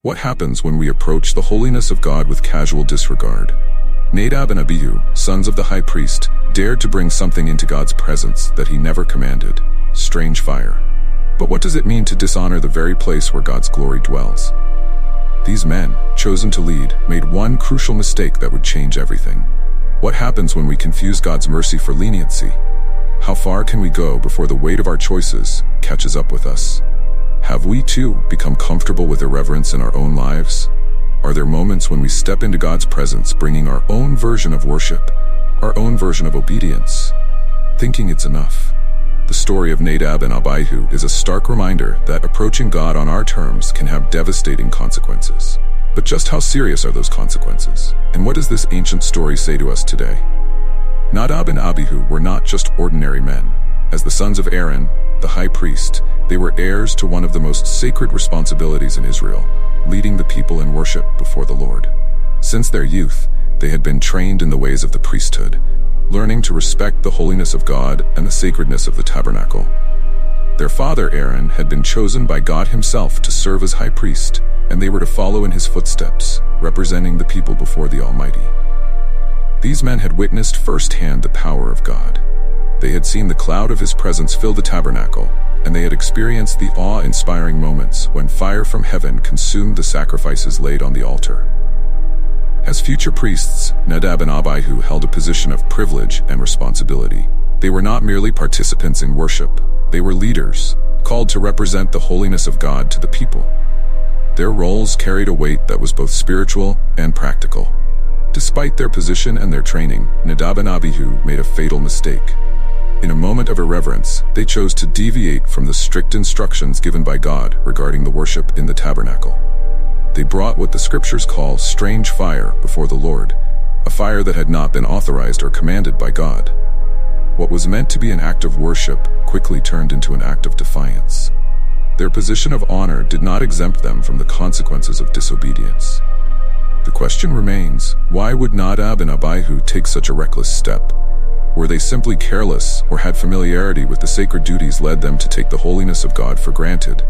What happens when we approach the holiness of God with casual disregard? Nadab and Abihu, sons of the high priest, dared to bring something into God's presence that he never commanded: strange fire. But what does it mean to dishonor the very place where God's glory dwells? These men, chosen to lead, made one crucial mistake that would change everything. What happens when we confuse God's mercy for leniency? How far can we go before the weight of our choices catches up with us? Have we too become comfortable with irreverence in our own lives? Are there moments when we step into God's presence bringing our own version of worship, our own version of obedience, thinking it's enough? The story of Nadab and Abihu is a stark reminder that approaching God on our terms can have devastating consequences. But just how serious are those consequences? And what does this ancient story say to us today? Nadab and Abihu were not just ordinary men. As the sons of Aaron, the high priest, they were heirs to one of the most sacred responsibilities in Israel, leading the people in worship before the Lord. Since their youth, they had been trained in the ways of the priesthood, learning to respect the holiness of God and the sacredness of the tabernacle. Their father Aaron had been chosen by God himself to serve as high priest, and they were to follow in his footsteps, representing the people before the Almighty. These men had witnessed firsthand the power of God. They had seen the cloud of his presence fill the tabernacle, and they had experienced the awe-inspiring moments when fire from heaven consumed the sacrifices laid on the altar. As future priests, Nadab and Abihu held a position of privilege and responsibility. They were not merely participants in worship, they were leaders, called to represent the holiness of God to the people. Their roles carried a weight that was both spiritual and practical. Despite their position and their training, Nadab and Abihu made a fatal mistake. In a moment of irreverence, they chose to deviate from the strict instructions given by God regarding the worship in the tabernacle. They brought what the scriptures call strange fire before the Lord, a fire that had not been authorized or commanded by God. What was meant to be an act of worship quickly turned into an act of defiance. Their position of honor did not exempt them from the consequences of disobedience. The question remains, why would Nadab and Abihu take such a reckless step? Were they simply careless, or had familiarity with the sacred duties led them to take the holiness of God for granted?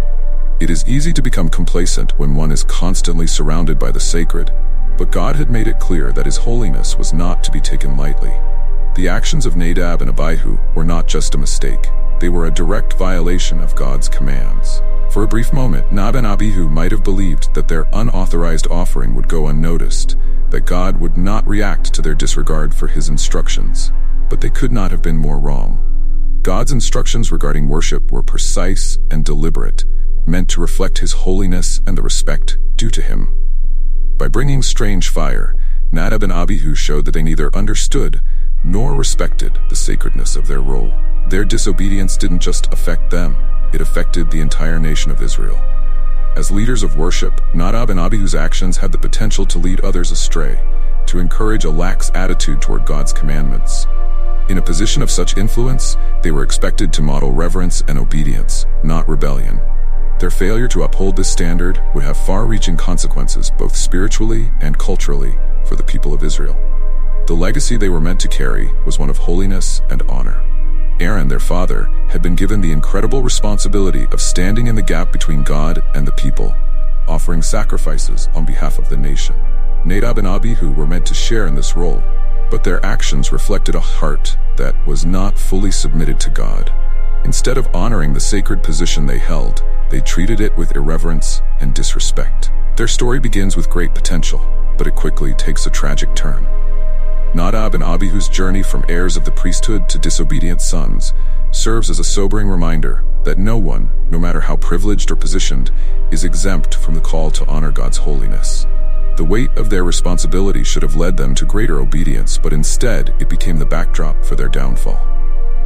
It is easy to become complacent when one is constantly surrounded by the sacred, but God had made it clear that his holiness was not to be taken lightly. The actions of Nadab and Abihu were not just a mistake, they were a direct violation of God's commands. For a brief moment, Nadab and Abihu might have believed that their unauthorized offering would go unnoticed, that God would not react to their disregard for his instructions. But they could not have been more wrong. God's instructions regarding worship were precise and deliberate, meant to reflect his holiness and the respect due to him. By bringing strange fire, Nadab and Abihu showed that they neither understood nor respected the sacredness of their role. Their disobedience didn't just affect them, it affected the entire nation of Israel. As leaders of worship, Nadab and Abihu's actions had the potential to lead others astray, to encourage a lax attitude toward God's commandments. In a position of such influence, they were expected to model reverence and obedience, not rebellion. Their failure to uphold this standard would have far-reaching consequences both spiritually and culturally for the people of Israel. The legacy they were meant to carry was one of holiness and honor. Aaron, their father, had been given the incredible responsibility of standing in the gap between God and the people, offering sacrifices on behalf of the nation. Nadab and Abihu were meant to share in this role, but their actions reflected a heart that was not fully submitted to God. Instead of honoring the sacred position they held, they treated it with irreverence and disrespect. Their story begins with great potential, but it quickly takes a tragic turn. Nadab and Abihu's journey from heirs of the priesthood to disobedient sons serves as a sobering reminder that no one, no matter how privileged or positioned, is exempt from the call to honor God's holiness. The weight of their responsibility should have led them to greater obedience, but instead it became the backdrop for their downfall.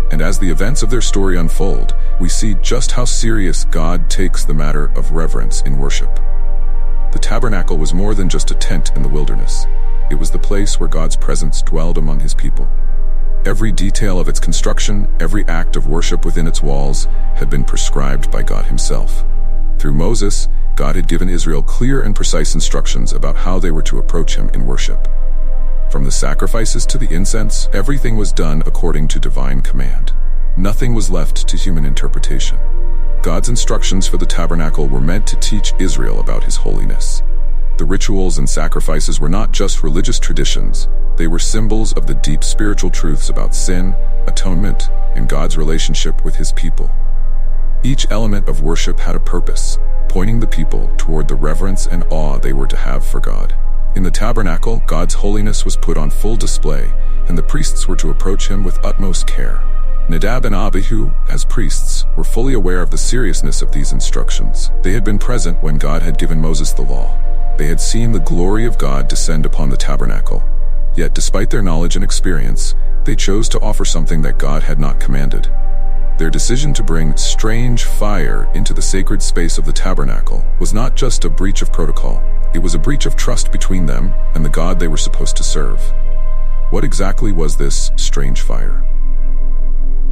And as the events of their story unfold, we see just how serious God takes the matter of reverence in worship. The tabernacle was more than just a tent in the wilderness. It was the place where God's presence dwelled among his people. Every detail of its construction, every act of worship within its walls, had been prescribed by God himself. Through Moses, God had given Israel clear and precise instructions about how they were to approach him in worship. From the sacrifices to the incense, everything was done according to divine command. Nothing was left to human interpretation. God's instructions for the tabernacle were meant to teach Israel about his holiness. The rituals and sacrifices were not just religious traditions, they were symbols of the deep spiritual truths about sin, atonement, and God's relationship with his people. Each element of worship had a purpose, pointing the people toward the reverence and awe they were to have for God. In the tabernacle, God's holiness was put on full display, and the priests were to approach him with utmost care. Nadab and Abihu, as priests, were fully aware of the seriousness of these instructions. They had been present when God had given Moses the law. They had seen the glory of God descend upon the tabernacle. Yet, despite their knowledge and experience, they chose to offer something that God had not commanded. Their decision to bring strange fire into the sacred space of the tabernacle was not just a breach of protocol, it was a breach of trust between them and the God they were supposed to serve. What exactly was this strange fire?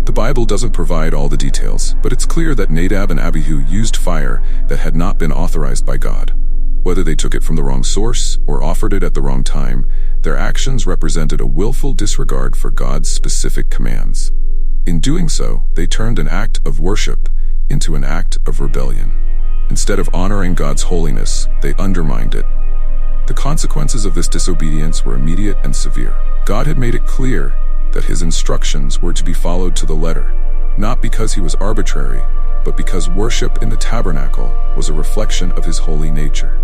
The Bible doesn't provide all the details, but it's clear that Nadab and Abihu used fire that had not been authorized by God. Whether they took it from the wrong source or offered it at the wrong time, their actions represented a willful disregard for God's specific commands. In doing so, they turned an act of worship into an act of rebellion. Instead of honoring God's holiness, they undermined it. The consequences of this disobedience were immediate and severe. God had made it clear that his instructions were to be followed to the letter, not because he was arbitrary, but because worship in the tabernacle was a reflection of his holy nature.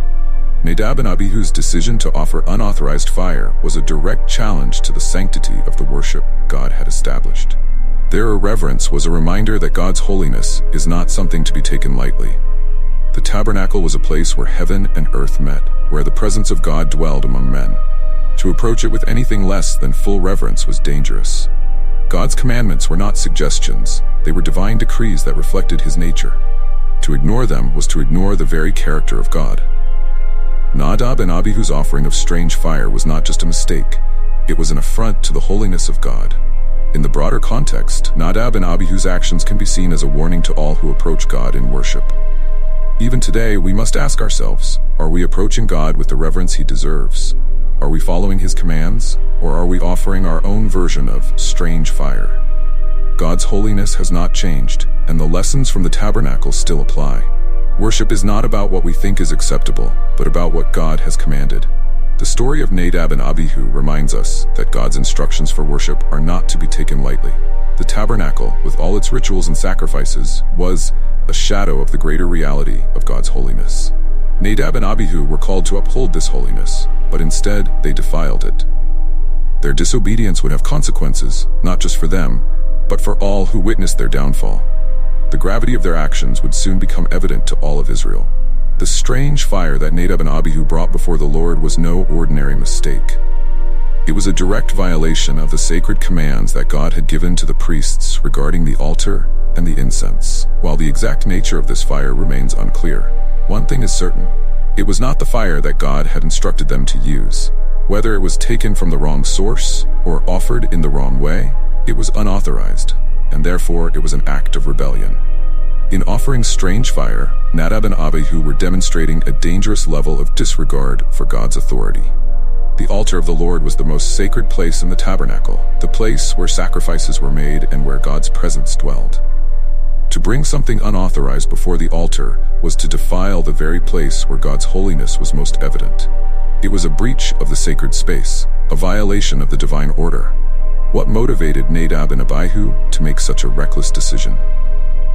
Nadab and Abihu's decision to offer unauthorized fire was a direct challenge to the sanctity of the worship God had established. Their irreverence was a reminder that God's holiness is not something to be taken lightly. The tabernacle was a place where heaven and earth met, where the presence of God dwelled among men. To approach it with anything less than full reverence was dangerous. God's commandments were not suggestions, they were divine decrees that reflected his nature. To ignore them was to ignore the very character of God. Nadab and Abihu's offering of strange fire was not just a mistake, it was an affront to the holiness of God. In the broader context, Nadab and Abihu's actions can be seen as a warning to all who approach God in worship. Even today, we must ask ourselves, are we approaching God with the reverence he deserves? Are we following his commands, or are we offering our own version of strange fire? God's holiness has not changed, and the lessons from the tabernacle still apply. Worship is not about what we think is acceptable, but about what God has commanded. The story of Nadab and Abihu reminds us that God's instructions for worship are not to be taken lightly. The tabernacle, with all its rituals and sacrifices, was a shadow of the greater reality of God's holiness. Nadab and Abihu were called to uphold this holiness, but instead they defiled it. Their disobedience would have consequences, not just for them, but for all who witnessed their downfall. The gravity of their actions would soon become evident to all of Israel. The strange fire that Nadab and Abihu brought before the Lord was no ordinary mistake. It was a direct violation of the sacred commands that God had given to the priests regarding the altar and the incense. While the exact nature of this fire remains unclear, one thing is certain. It was not the fire that God had instructed them to use. Whether it was taken from the wrong source or offered in the wrong way, it was unauthorized, and therefore it was an act of rebellion. In offering strange fire, Nadab and Abihu were demonstrating a dangerous level of disregard for God's authority. The altar of the Lord was the most sacred place in the tabernacle, the place where sacrifices were made and where God's presence dwelled. To bring something unauthorized before the altar was to defile the very place where God's holiness was most evident. It was a breach of the sacred space, a violation of the divine order. What motivated Nadab and Abihu to make such a reckless decision?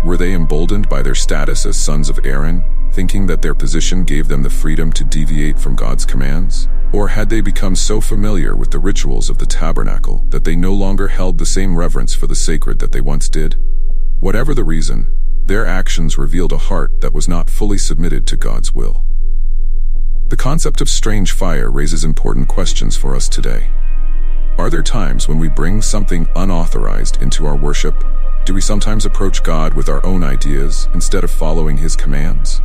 Were they emboldened by their status as sons of Aaron, thinking that their position gave them the freedom to deviate from God's commands? Or had they become so familiar with the rituals of the tabernacle that they no longer held the same reverence for the sacred that they once did? Whatever the reason, their actions revealed a heart that was not fully submitted to God's will. The concept of strange fire raises important questions for us today. Are there times when we bring something unauthorized into our worship? Do we sometimes approach God with our own ideas instead of following his commands?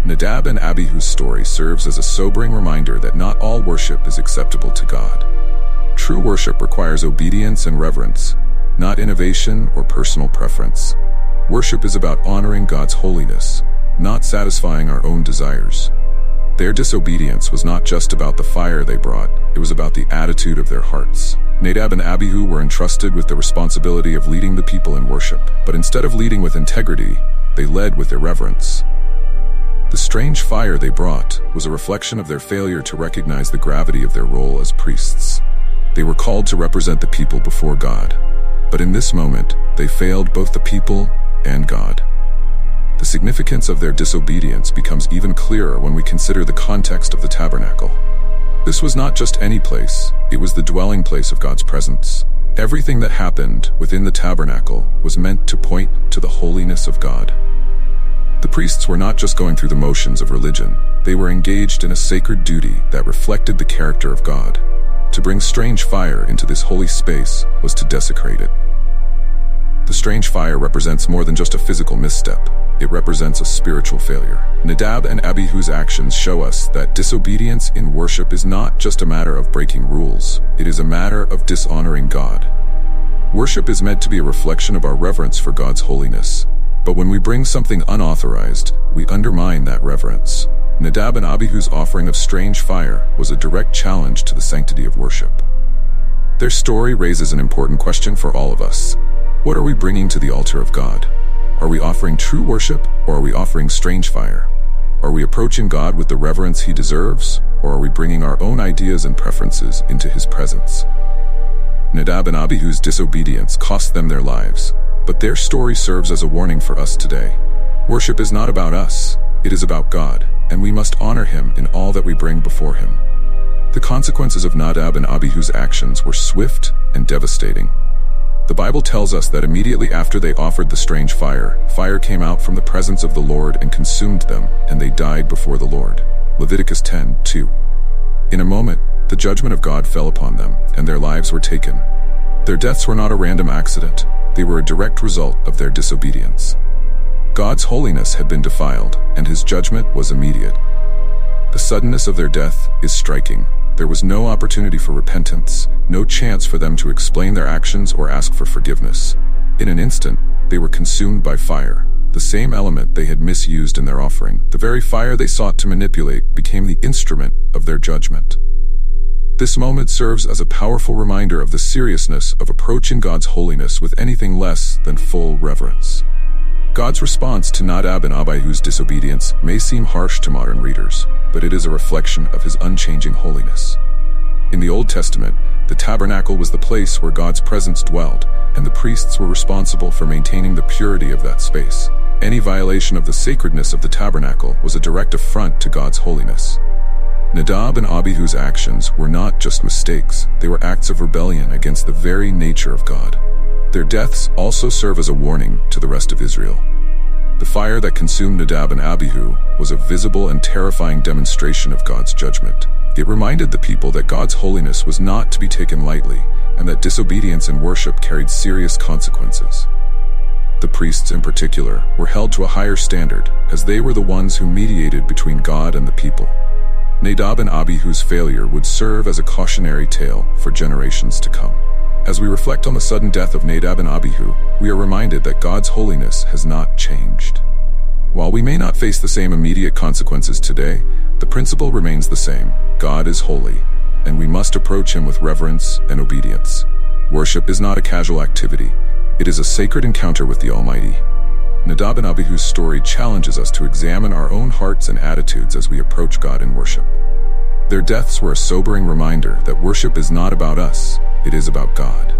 Nadab and Abihu's story serves as a sobering reminder that not all worship is acceptable to God. True worship requires obedience and reverence, not innovation or personal preference. Worship is about honoring God's holiness, not satisfying our own desires. Their disobedience was not just about the fire they brought, it was about the attitude of their hearts. Nadab and Abihu were entrusted with the responsibility of leading the people in worship, but instead of leading with integrity, they led with irreverence. The strange fire they brought was a reflection of their failure to recognize the gravity of their role as priests. They were called to represent the people before God, but in this moment, they failed both the people and God. The significance of their disobedience becomes even clearer when we consider the context of the tabernacle. This was not just any place, it was the dwelling place of God's presence. Everything that happened within the tabernacle was meant to point to the holiness of God. The priests were not just going through the motions of religion, they were engaged in a sacred duty that reflected the character of God. To bring strange fire into this holy space was to desecrate it. The strange fire represents more than just a physical misstep. It represents a spiritual failure. Nadab and Abihu's actions show us that disobedience in worship is not just a matter of breaking rules. It is a matter of dishonoring God. Worship is meant to be a reflection of our reverence for God's holiness. But when we bring something unauthorized, we undermine that reverence. Nadab and Abihu's offering of strange fire was a direct challenge to the sanctity of worship. Their story raises an important question for all of us. What are we bringing to the altar of God? Are we offering true worship, or are we offering strange fire? Are we approaching God with the reverence He deserves, or are we bringing our own ideas and preferences into His presence? Nadab and Abihu's disobedience cost them their lives, but their story serves as a warning for us today. Worship is not about us, it is about God, and we must honor Him in all that we bring before Him. The consequences of Nadab and Abihu's actions were swift and devastating. The Bible tells us that immediately after they offered the strange fire, fire came out from the presence of the Lord and consumed them, and they died before the Lord. Leviticus 10:2. In a moment, the judgment of God fell upon them, and their lives were taken. Their deaths were not a random accident, they were a direct result of their disobedience. God's holiness had been defiled, and His judgment was immediate. The suddenness of their death is striking. There was no opportunity for repentance, no chance for them to explain their actions or ask for forgiveness. In an instant, they were consumed by fire. The same element they had misused in their offering, the very fire they sought to manipulate, became the instrument of their judgment. This moment serves as a powerful reminder of the seriousness of approaching God's holiness with anything less than full reverence. God's response to Nadab and Abihu's disobedience may seem harsh to modern readers, but it is a reflection of His unchanging holiness. In the Old Testament, the tabernacle was the place where God's presence dwelled, and the priests were responsible for maintaining the purity of that space. Any violation of the sacredness of the tabernacle was a direct affront to God's holiness. Nadab and Abihu's actions were not just mistakes, they were acts of rebellion against the very nature of God. Their deaths also serve as a warning to the rest of Israel. The fire that consumed Nadab and Abihu was a visible and terrifying demonstration of God's judgment. It reminded the people that God's holiness was not to be taken lightly, and that disobedience in worship carried serious consequences. The priests in particular were held to a higher standard, as they were the ones who mediated between God and the people. Nadab and Abihu's failure would serve as a cautionary tale for generations to come. As we reflect on the sudden death of Nadab and Abihu, we are reminded that God's holiness has not changed. While we may not face the same immediate consequences today, the principle remains the same. God is holy, and we must approach Him with reverence and obedience. Worship is not a casual activity. It is a sacred encounter with the Almighty. Nadab and Abihu's story challenges us to examine our own hearts and attitudes as we approach God in worship. Their deaths were a sobering reminder that worship is not about us, it is about God.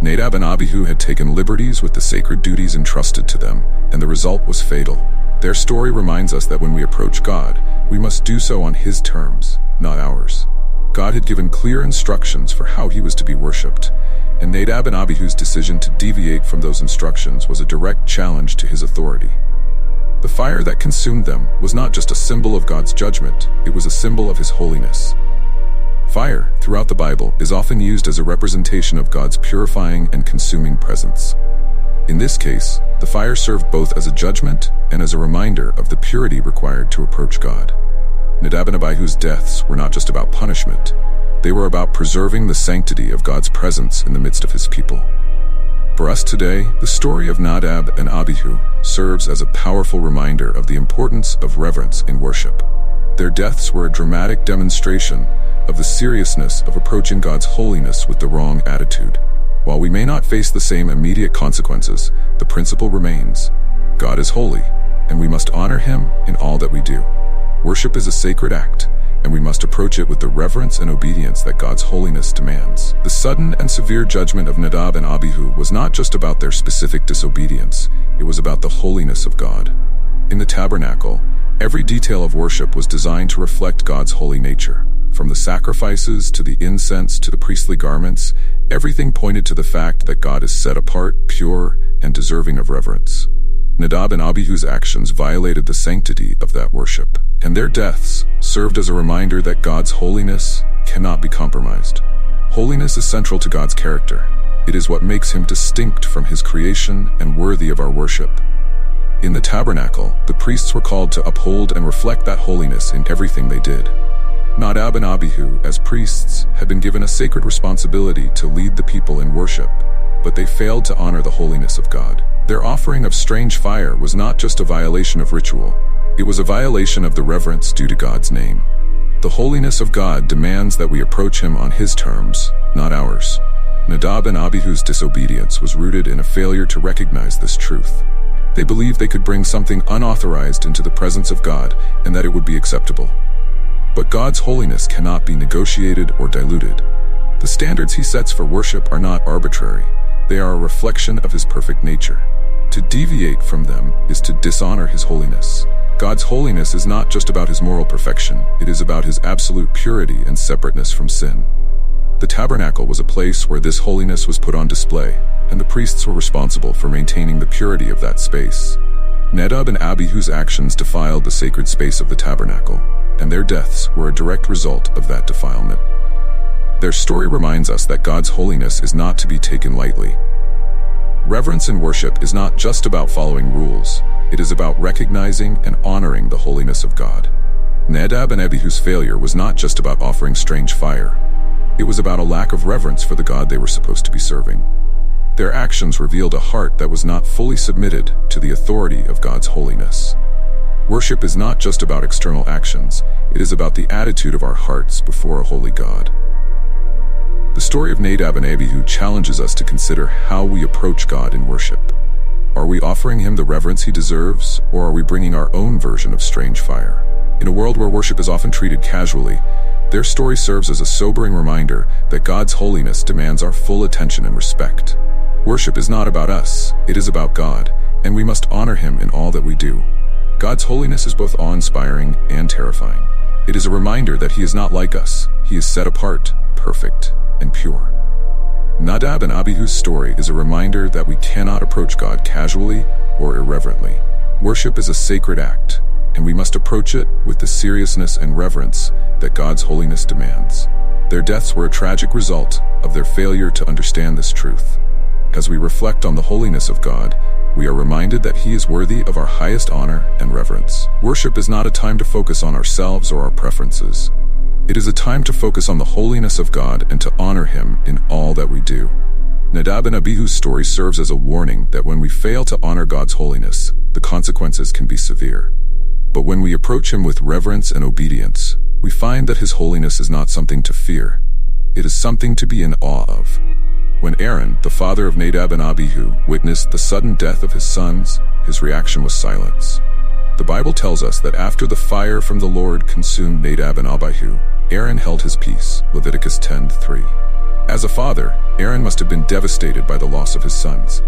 Nadab and Abihu had taken liberties with the sacred duties entrusted to them, and the result was fatal. Their story reminds us that when we approach God, we must do so on His terms, not ours. God had given clear instructions for how He was to be worshipped, and Nadab and Abihu's decision to deviate from those instructions was a direct challenge to His authority. The fire that consumed them was not just a symbol of God's judgment, it was a symbol of His holiness. Fire, throughout the Bible, is often used as a representation of God's purifying and consuming presence. In this case, the fire served both as a judgment and as a reminder of the purity required to approach God. Nadab and Abihu's deaths were not just about punishment, they were about preserving the sanctity of God's presence in the midst of His people. For us today, the story of Nadab and Abihu serves as a powerful reminder of the importance of reverence in worship. Their deaths were a dramatic demonstration of the seriousness of approaching God's holiness with the wrong attitude. While we may not face the same immediate consequences, the principle remains. God is holy, and we must honor him in all that we do. Worship is a sacred act, and we must approach it with the reverence and obedience that God's holiness demands. The sudden and severe judgment of Nadab and Abihu was not just about their specific disobedience, it was about the holiness of God. In the tabernacle, every detail of worship was designed to reflect God's holy nature. From the sacrifices to the incense to the priestly garments, everything pointed to the fact that God is set apart, pure, and deserving of reverence. Nadab and Abihu's actions violated the sanctity of that worship, and their deaths served as a reminder that God's holiness cannot be compromised. Holiness is central to God's character. It is what makes him distinct from his creation and worthy of our worship. In the tabernacle, the priests were called to uphold and reflect that holiness in everything they did. Nadab and Abihu, as priests, had been given a sacred responsibility to lead the people in worship, but they failed to honor the holiness of God. Their offering of strange fire was not just a violation of ritual, it was a violation of the reverence due to God's name. The holiness of God demands that we approach him on his terms, not ours. Nadab and Abihu's disobedience was rooted in a failure to recognize this truth. They believed they could bring something unauthorized into the presence of God and that it would be acceptable. But God's holiness cannot be negotiated or diluted. The standards he sets for worship are not arbitrary. They are a reflection of his perfect nature. To deviate from them is to dishonor his holiness. God's holiness is not just about his moral perfection, it is about his absolute purity and separateness from sin. The tabernacle was a place where this holiness was put on display, and the priests were responsible for maintaining the purity of that space. Nadab and Abihu's actions defiled the sacred space of the tabernacle, and their deaths were a direct result of that defilement. Their story reminds us that God's holiness is not to be taken lightly. Reverence in worship is not just about following rules, it is about recognizing and honoring the holiness of God. Nadab and Abihu's failure was not just about offering strange fire. It was about a lack of reverence for the God they were supposed to be serving. Their actions revealed a heart that was not fully submitted to the authority of God's holiness. Worship is not just about external actions, it is about the attitude of our hearts before a holy God. The story of Nadab and Abihu challenges us to consider how we approach God in worship. Are we offering him the reverence he deserves, or are we bringing our own version of strange fire? In a world where worship is often treated casually, their story serves as a sobering reminder that God's holiness demands our full attention and respect. Worship is not about us, it is about God, and we must honor him in all that we do. God's holiness is both awe-inspiring and terrifying. It is a reminder that he is not like us, he is set apart, perfect, and pure. Nadab and Abihu's story is a reminder that we cannot approach God casually or irreverently. Worship is a sacred act, and we must approach it with the seriousness and reverence that God's holiness demands. Their deaths were a tragic result of their failure to understand this truth. As we reflect on the holiness of God, we are reminded that he is worthy of our highest honor and reverence. Worship is not a time to focus on ourselves or our preferences. It is a time to focus on the holiness of God and to honor him in all that we do. Nadab and Abihu's story serves as a warning that when we fail to honor God's holiness, the consequences can be severe. But when we approach him with reverence and obedience, we find that his holiness is not something to fear. It is something to be in awe of. When Aaron, the father of Nadab and Abihu, witnessed the sudden death of his sons, his reaction was silence. The Bible tells us that after the fire from the Lord consumed Nadab and Abihu, Aaron held his peace, Leviticus 10:3. As a father, Aaron must have been devastated by the loss of his sons.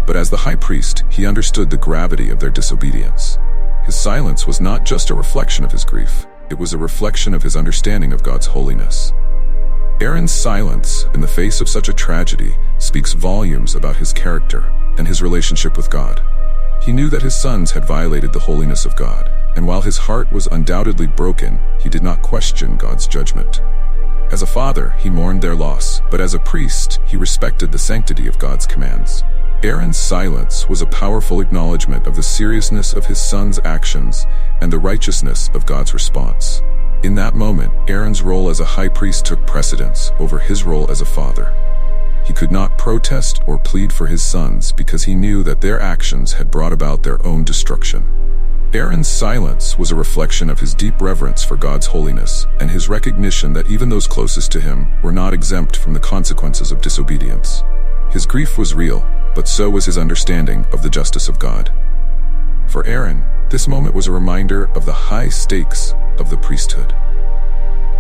But as the high priest, he understood the gravity of their disobedience. His silence was not just a reflection of his grief, it was a reflection of his understanding of God's holiness. Aaron's silence in the face of such a tragedy speaks volumes about his character and his relationship with God. He knew that his sons had violated the holiness of God, and while his heart was undoubtedly broken, he did not question God's judgment. As a father, he mourned their loss, but as a priest, he respected the sanctity of God's commands. Aaron's silence was a powerful acknowledgement of the seriousness of his sons' actions and the righteousness of God's response. In that moment, Aaron's role as a high priest took precedence over his role as a father. He could not protest or plead for his sons because he knew that their actions had brought about their own destruction. Aaron's silence was a reflection of his deep reverence for God's holiness and his recognition that even those closest to him were not exempt from the consequences of disobedience. His grief was real, but so was his understanding of the justice of God. For Aaron, this moment was a reminder of the high stakes of the priesthood.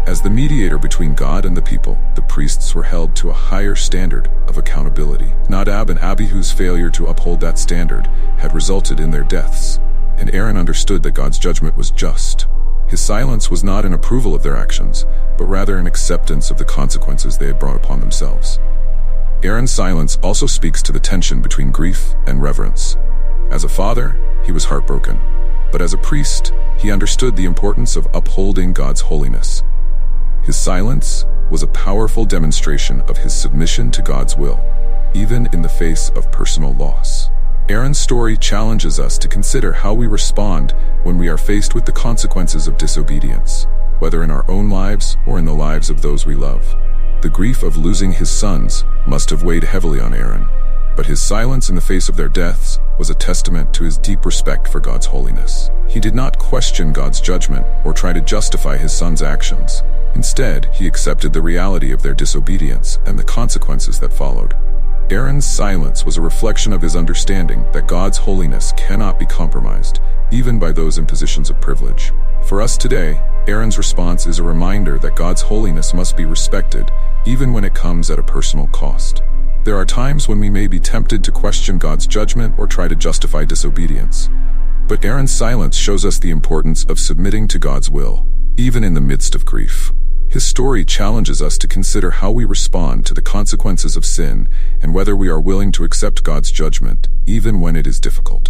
As the mediator between God and the people, the priests were held to a higher standard of accountability. Nadab and Abihu's failure to uphold that standard had resulted in their deaths, and Aaron understood that God's judgment was just. His silence was not an approval of their actions, but rather an acceptance of the consequences they had brought upon themselves. Aaron's silence also speaks to the tension between grief and reverence. As a father, he was heartbroken, but as a priest, he understood the importance of upholding God's holiness. His silence was a powerful demonstration of his submission to God's will, even in the face of personal loss. Aaron's story challenges us to consider how we respond when we are faced with the consequences of disobedience, whether in our own lives or in the lives of those we love. The grief of losing his sons must have weighed heavily on Aaron, but his silence in the face of their deaths was a testament to his deep respect for God's holiness. He did not question God's judgment or try to justify his sons' actions. Instead, he accepted the reality of their disobedience and the consequences that followed. Aaron's silence was a reflection of his understanding that God's holiness cannot be compromised, even by those in positions of privilege. For us today, Aaron's response is a reminder that God's holiness must be respected, even when it comes at a personal cost. There are times when we may be tempted to question God's judgment or try to justify disobedience. But Aaron's silence shows us the importance of submitting to God's will, even in the midst of grief. His story challenges us to consider how we respond to the consequences of sin and whether we are willing to accept God's judgment, even when it is difficult.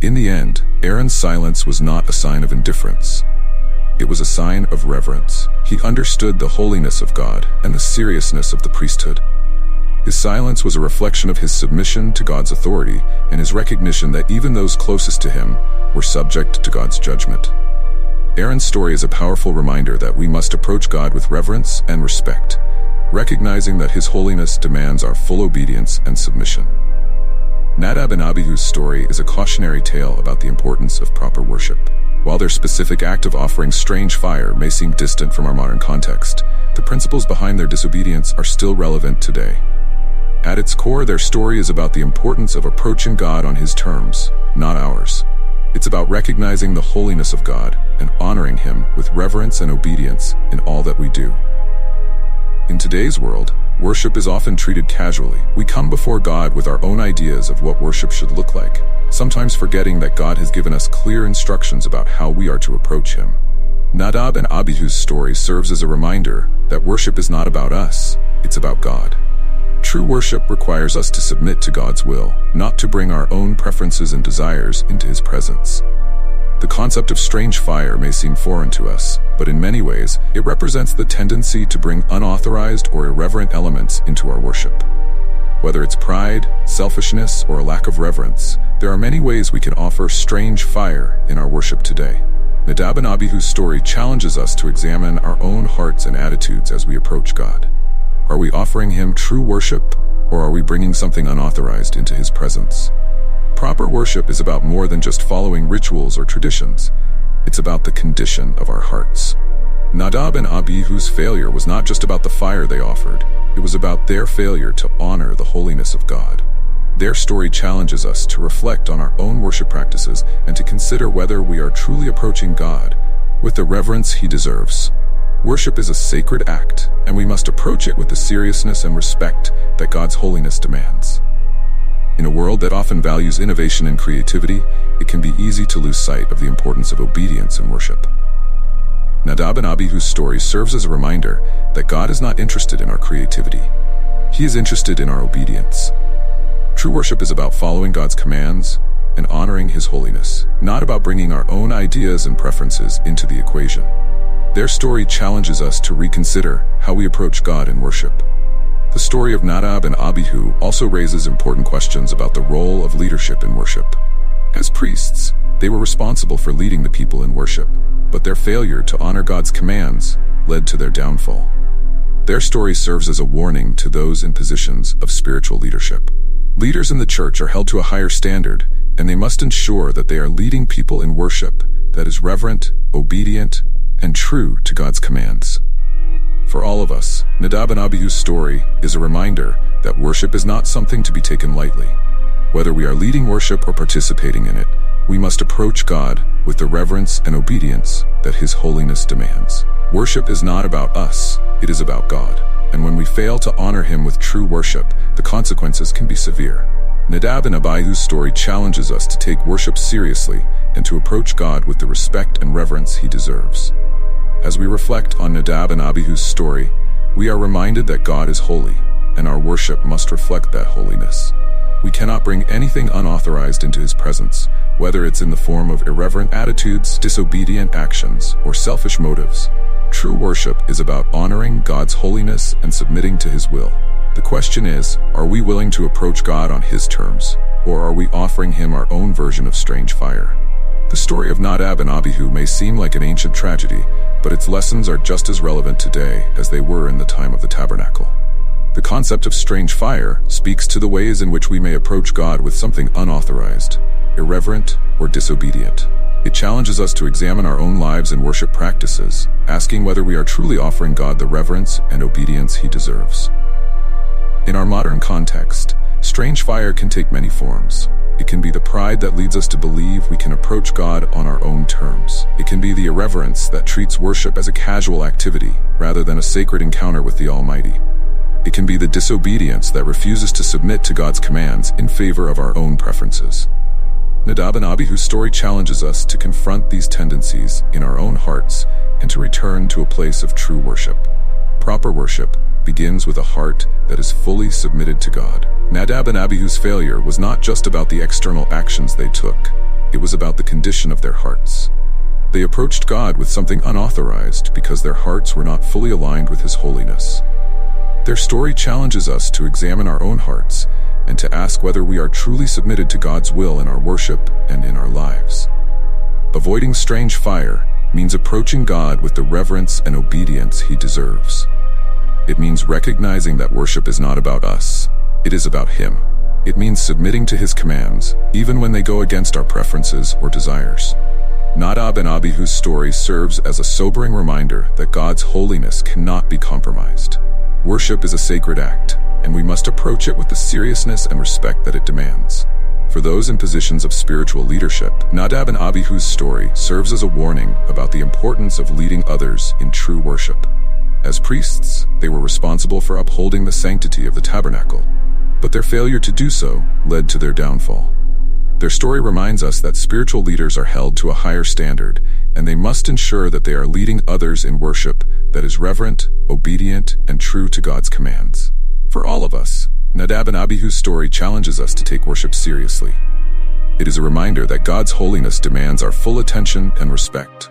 In the end, Aaron's silence was not a sign of indifference. It was a sign of reverence. He understood the holiness of God and the seriousness of the priesthood. His silence was a reflection of his submission to God's authority and his recognition that even those closest to him were subject to God's judgment. Aaron's story is a powerful reminder that we must approach God with reverence and respect, recognizing that his holiness demands our full obedience and submission. Nadab and Abihu's story is a cautionary tale about the importance of proper worship. While their specific act of offering strange fire may seem distant from our modern context, the principles behind their disobedience are still relevant today. At its core, their story is about the importance of approaching God on his terms, not ours. It's about recognizing the holiness of God and honoring him with reverence and obedience in all that we do. In today's world, worship is often treated casually. We come before God with our own ideas of what worship should look like, sometimes forgetting that God has given us clear instructions about how we are to approach him. Nadab and Abihu's story serves as a reminder that worship is not about us, it's about God. True worship requires us to submit to God's will, not to bring our own preferences and desires into his presence. The concept of strange fire may seem foreign to us, but in many ways, it represents the tendency to bring unauthorized or irreverent elements into our worship. Whether it's pride, selfishness, or a lack of reverence, there are many ways we can offer strange fire in our worship today. Nadab and Abihu's story challenges us to examine our own hearts and attitudes as we approach God. Are we offering him true worship, or are we bringing something unauthorized into his presence? Proper worship is about more than just following rituals or traditions. It's about the condition of our hearts. Nadab and Abihu's failure was not just about the fire they offered. It was about their failure to honor the holiness of God. Their story challenges us to reflect on our own worship practices and to consider whether we are truly approaching God with the reverence he deserves. Worship is a sacred act, and we must approach it with the seriousness and respect that God's holiness demands. In a world that often values innovation and creativity, it can be easy to lose sight of the importance of obedience in worship. Nadab and Abihu's story serves as a reminder that God is not interested in our creativity. He is interested in our obedience. True worship is about following God's commands and honoring his holiness, not about bringing our own ideas and preferences into the equation. Their story challenges us to reconsider how we approach God in worship. The story of Nadab and Abihu also raises important questions about the role of leadership in worship. As priests, they were responsible for leading the people in worship, but their failure to honor God's commands led to their downfall. Their story serves as a warning to those in positions of spiritual leadership. Leaders in the church are held to a higher standard, and they must ensure that they are leading people in worship that is reverent, obedient, and true to God's commands. For all of us, Nadab and Abihu's story is a reminder that worship is not something to be taken lightly. Whether we are leading worship or participating in it, We must approach God with the reverence and obedience that His holiness demands. Worship is not about us, it is about God. And when we fail to honor Him with true worship, the consequences can be severe. Nadab and Abihu's story challenges us to take worship seriously and to approach God with the respect and reverence He deserves. As we reflect on Nadab and Abihu's story, we are reminded that God is holy, and our worship must reflect that holiness. We cannot bring anything unauthorized into His presence, whether it's in the form of irreverent attitudes, disobedient actions, or selfish motives. True worship is about honoring God's holiness and submitting to His will. The question is, are we willing to approach God on His terms, or are we offering Him our own version of strange fire? The story of Nadab and Abihu may seem like an ancient tragedy, but its lessons are just as relevant today as they were in the time of the tabernacle. The concept of strange fire speaks to the ways in which we may approach God with something unauthorized, irreverent, or disobedient. It challenges us to examine our own lives and worship practices, asking whether we are truly offering God the reverence and obedience He deserves. In our modern context, strange fire can take many forms. It can be the pride that leads us to believe we can approach God on our own terms. It can be the irreverence that treats worship as a casual activity rather than a sacred encounter with the Almighty. It can be the disobedience that refuses to submit to God's commands in favor of our own preferences. Nadab and Abihu's story challenges us to confront these tendencies in our own hearts and to return to a place of true worship. Proper worship begins with a heart that is fully submitted to God. Nadab and Abihu's failure was not just about the external actions they took, it was about the condition of their hearts. They approached God with something unauthorized because their hearts were not fully aligned with His holiness. Their story challenges us to examine our own hearts and to ask whether we are truly submitted to God's will in our worship and in our lives. Avoiding strange fire means approaching God with the reverence and obedience He deserves. It means recognizing that worship is not about us, it is about Him. It means submitting to His commands, even when they go against our preferences or desires. Nadab and Abihu's story serves as a sobering reminder that God's holiness cannot be compromised. Worship is a sacred act, and we must approach it with the seriousness and respect that it demands. For those in positions of spiritual leadership, Nadab and Abihu's story serves as a warning about the importance of leading others in true worship. As priests, they were responsible for upholding the sanctity of the tabernacle, but their failure to do so led to their downfall. Their story reminds us that spiritual leaders are held to a higher standard, and they must ensure that they are leading others in worship that is reverent, obedient, and true to God's commands. For all of us, Nadab and Abihu's story challenges us to take worship seriously. It is a reminder that God's holiness demands our full attention and respect.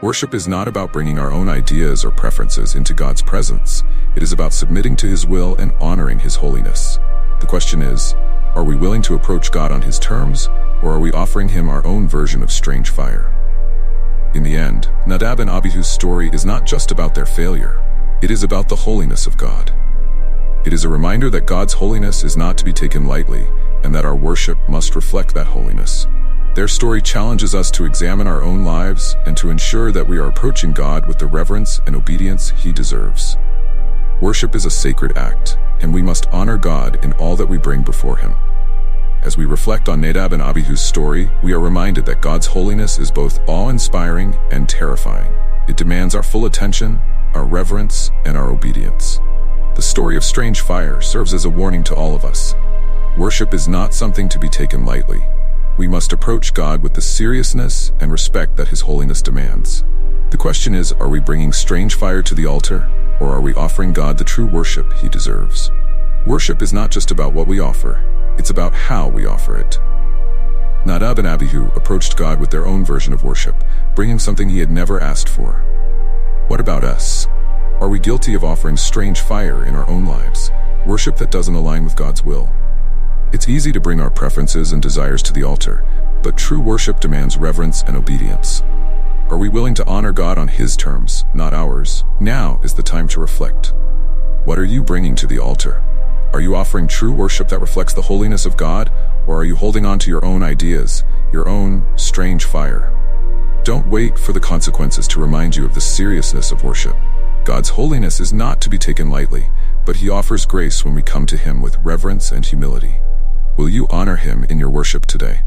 Worship is not about bringing our own ideas or preferences into God's presence. It is about submitting to His will and honoring His holiness. The question is, are we willing to approach God on His terms, or are we offering Him our own version of strange fire? In the end, Nadab and Abihu's story is not just about their failure. It is about the holiness of God. It is a reminder that God's holiness is not to be taken lightly, and that our worship must reflect that holiness. Their story challenges us to examine our own lives and to ensure that we are approaching God with the reverence and obedience He deserves. Worship is a sacred act, and we must honor God in all that we bring before Him. As we reflect on Nadab and Abihu's story, we are reminded that God's holiness is both awe-inspiring and terrifying. It demands our full attention, our reverence, and our obedience. The story of strange fire serves as a warning to all of us. Worship is not something to be taken lightly. We must approach God with the seriousness and respect that His holiness demands. The question is, are we bringing strange fire to the altar, or are we offering God the true worship He deserves? Worship is not just about what we offer, it's about how we offer it. Nadab and Abihu approached God with their own version of worship, bringing something He had never asked for. What about us? Are we guilty of offering strange fire in our own lives, worship that doesn't align with God's will? It's easy to bring our preferences and desires to the altar, but true worship demands reverence and obedience. Are we willing to honor God on His terms, not ours? Now is the time to reflect. What are you bringing to the altar? Are you offering true worship that reflects the holiness of God, or are you holding on to your own ideas, your own strange fire? Don't wait for the consequences to remind you of the seriousness of worship. God's holiness is not to be taken lightly, but He offers grace when we come to Him with reverence and humility. Will you honor Him in your worship today?